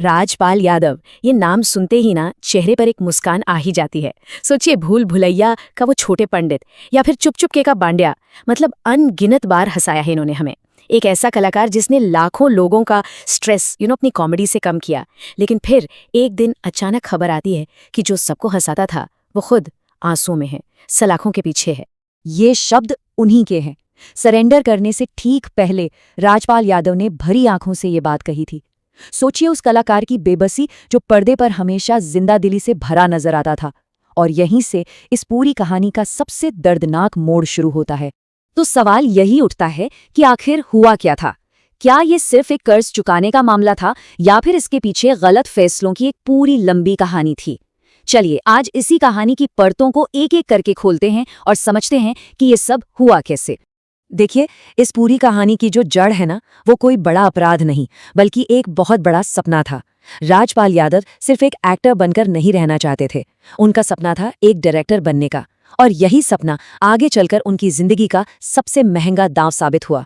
राजपाल यादव, ये नाम सुनते ही ना चेहरे पर एक मुस्कान आ ही जाती है। सोचिए, भूल भुलैया का वो छोटे पंडित या फिर चुप चुप के का बांड्या, मतलब अनगिनत बार हंसाया है इन्होंने हमें। एक ऐसा कलाकार जिसने लाखों लोगों का स्ट्रेस अपनी कॉमेडी से कम किया। लेकिन फिर एक दिन अचानक खबर आती है कि जो सबको हंसाता था वो खुद आंसुओं में है, सलाखों के पीछे है। ये शब्द उन्हीं के हैं। सरेंडर करने से ठीक पहले राजपाल यादव ने भरी आंखों से ये बात कही थी। सोचिए उस कलाकार की बेबसी जो पर्दे पर हमेशा जिंदादिली से भरा नजर आता था। और यहीं से इस पूरी कहानी का सबसे दर्दनाक मोड़ शुरू होता है। तो सवाल यही उठता है कि आखिर हुआ क्या था? क्या ये सिर्फ एक कर्ज चुकाने का मामला था या फिर इसके पीछे गलत फैसलों की एक पूरी लंबी कहानी थी? चलिए आज इसी कहानी की परतों को एक एक करके खोलते हैं और समझते हैं कि ये सब हुआ कैसे। देखिए, इस पूरी कहानी की जो जड़ है ना, वो कोई बड़ा अपराध नहीं बल्कि एक बहुत बड़ा सपना था। राजपाल यादव सिर्फ एक एक्टर बनकर नहीं रहना चाहते थे। उनका सपना था एक डायरेक्टर बनने का, और यही सपना आगे चलकर उनकी जिंदगी का सबसे महंगा दांव साबित हुआ।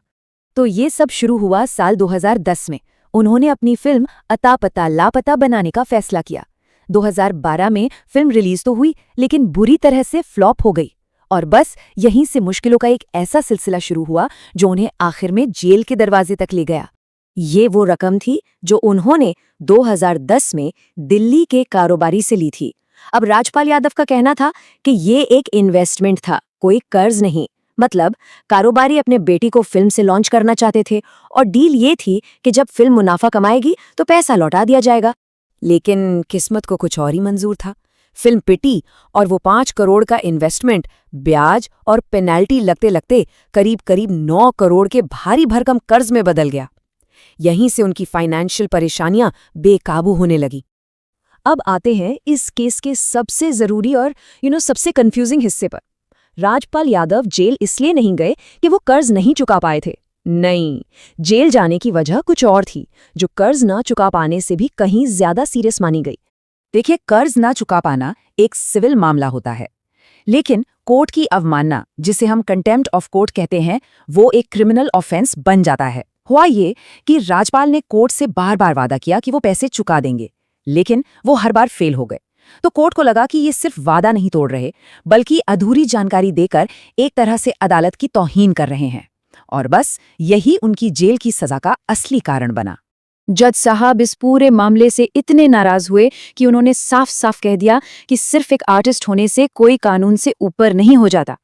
तो ये सब शुरू हुआ साल 2010 में। उन्होंने अपनी फिल्म अता पता लापता बनाने का फैसला किया। 2012 में फिल्म रिलीज तो हुई, लेकिन बुरी तरह से फ्लॉप हो गई। और बस यहीं से मुश्किलों का एक ऐसा सिलसिला शुरू हुआ जो उन्हें आखिर में जेल के दरवाजे तक ले गया। ये वो रकम थी जो उन्होंने 2010 में दिल्ली के कारोबारी से ली थी। अब राजपाल यादव का कहना था कि ये एक इन्वेस्टमेंट था, कोई कर्ज नहीं। मतलब कारोबारी अपने बेटी को फिल्म से लॉन्च करना चाहते थे और डील ये थी कि जब फिल्म मुनाफा कमाएगी तो पैसा लौटा दिया जाएगा। लेकिन किस्मत को कुछ और ही मंजूर था। फिल्म पिटी और वो 5 करोड़ का इन्वेस्टमेंट ब्याज और पेनल्टी लगते लगते करीब करीब 9 करोड़ के भारी भरकम कर्ज में बदल गया। यहीं से उनकी फाइनेंशियल परेशानियां बेकाबू होने लगी। अब आते हैं इस केस के सबसे जरूरी और सबसे कंफ्यूजिंग हिस्से पर। राजपाल यादव जेल इसलिए नहीं गए कि वो कर्ज नहीं चुका पाए थे। नहीं, जेल जाने की वजह कुछ और थी, जो कर्ज ना चुका पाने से भी कहीं ज्यादा सीरियस मानी गई। देखिए, कर्ज ना चुका पाना एक सिविल मामला होता है, लेकिन कोर्ट की अवमानना, जिसे हम कंटेम्प्ट ऑफ कोर्ट कहते हैं, वो एक क्रिमिनल ऑफेंस बन जाता है। हुआ ये कि राजपाल ने कोर्ट से बार बार वादा किया कि वो पैसे चुका देंगे, लेकिन वो हर बार फेल हो गए। तो कोर्ट को लगा कि ये सिर्फ वादा नहीं तोड़ रहे, बल्कि अधूरी जानकारी देकर एक तरह से अदालत की तौहीन कर रहे हैं। और बस यही उनकी जेल की सजा का असली कारण बना। जज साहब इस पूरे मामले से इतने नाराज हुए कि उन्होंने साफ साफ कह दिया कि सिर्फ एक आर्टिस्ट होने से कोई कानून से ऊपर नहीं हो जाता।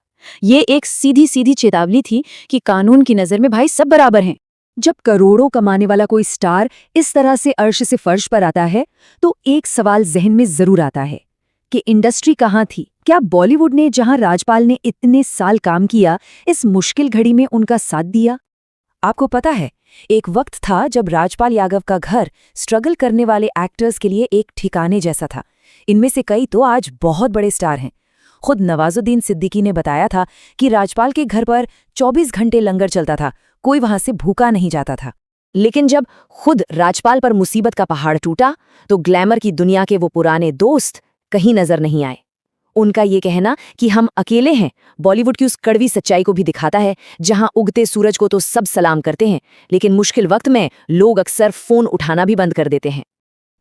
ये एक सीधी सीधी चेतावनी थी कि कानून की नजर में भाई सब बराबर हैं। जब करोड़ों कमाने वाला कोई स्टार इस तरह से अर्श से फर्श पर आता है, तो एक सवाल जहन में जरूर आता है कि इंडस्ट्री कहाँ थी? क्या बॉलीवुड ने, जहां राजपाल ने इतने साल काम किया, इस मुश्किल घड़ी में उनका साथ दिया? आपको पता है, एक वक्त था जब राजपाल यादव का घर स्ट्रगल करने वाले एक्टर्स के लिए एक ठिकाने जैसा था। इनमें से कई तो आज बहुत बड़े स्टार हैं। खुद नवाजुद्दीन सिद्दीकी ने बताया था कि राजपाल के घर पर 24 घंटे लंगर चलता था, कोई वहां से भूखा नहीं जाता था। लेकिन जब खुद राजपाल पर मुसीबत का पहाड़ टूटा, तो ग्लैमर की दुनिया के वो पुराने दोस्त कहीं नजर नहीं आए। उनका ये कहना कि हम अकेले हैं, बॉलीवुड की उस कड़वी सच्चाई को भी दिखाता है, जहां उगते सूरज को तो सब सलाम करते हैं, लेकिन मुश्किल वक्त में लोग अक्सर फोन उठाना भी बंद कर देते हैं।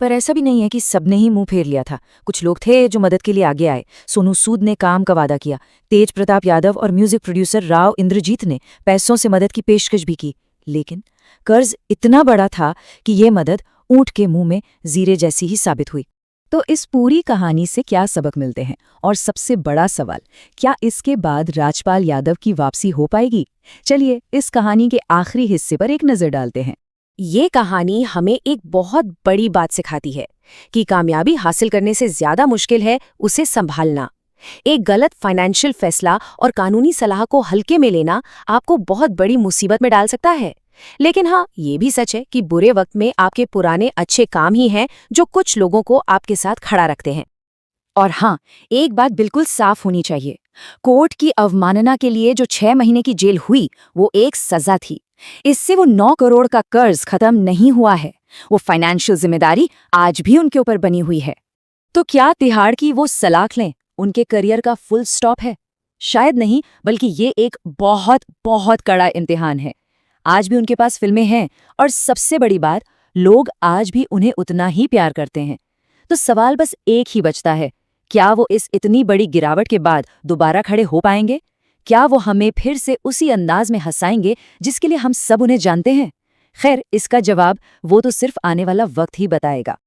पर ऐसा भी नहीं है कि सबने ही मुंह फेर लिया था। कुछ लोग थे जो मदद के लिए आगे आए। सोनू सूद ने काम का वादा किया, तेज प्रताप यादव और म्यूजिक प्रोड्यूसर राव इंद्रजीत ने पैसों से मदद की पेशकश भी की। लेकिन कर्ज इतना बड़ा था कि ये मदद ऊंट के मुंह में जीरे जैसी ही साबित हुई। तो इस पूरी कहानी से क्या सबक मिलते हैं? और सबसे बड़ा सवाल, क्या इसके बाद राजपाल यादव की वापसी हो पाएगी? चलिए इस कहानी के आखिरी हिस्से पर एक नजर डालते हैं। ये कहानी हमें एक बहुत बड़ी बात सिखाती है कि कामयाबी हासिल करने से ज्यादा मुश्किल है उसे संभालना। एक गलत फाइनेंशियल फैसला और कानूनी सलाह को हल्के में लेना आपको बहुत बड़ी मुसीबत में डाल सकता है। लेकिन हाँ, ये भी सच है कि बुरे वक्त में आपके पुराने अच्छे काम ही हैं जो कुछ लोगों को आपके साथ खड़ा रखते हैं। और हाँ, एक बात बिल्कुल साफ होनी चाहिए, कोर्ट की अवमानना के लिए जो 6 महीने की जेल हुई, वो एक सजा थी। इससे वो 9 करोड़ का कर्ज खत्म नहीं हुआ है। वो फाइनेंशियल जिम्मेदारी आज भी उनके ऊपर बनी हुई है। तो क्या तिहाड़ की वो सलाखें उनके करियर का फुल स्टॉप है? शायद नहीं, बल्कि ये एक बहुत बहुत कड़ा इम्तिहान है। आज भी उनके पास फिल्में हैं, और सबसे बड़ी बात, लोग आज भी उन्हें उतना ही प्यार करते हैं। तो सवाल बस एक ही बचता है, क्या वो इस इतनी बड़ी गिरावट के बाद दोबारा खड़े हो पाएंगे? क्या वो हमें फिर से उसी अंदाज में हंसाएंगे जिसके लिए हम सब उन्हें जानते हैं? खैर, इसका जवाब वो तो सिर्फ आने वाला वक्त ही बताएगा।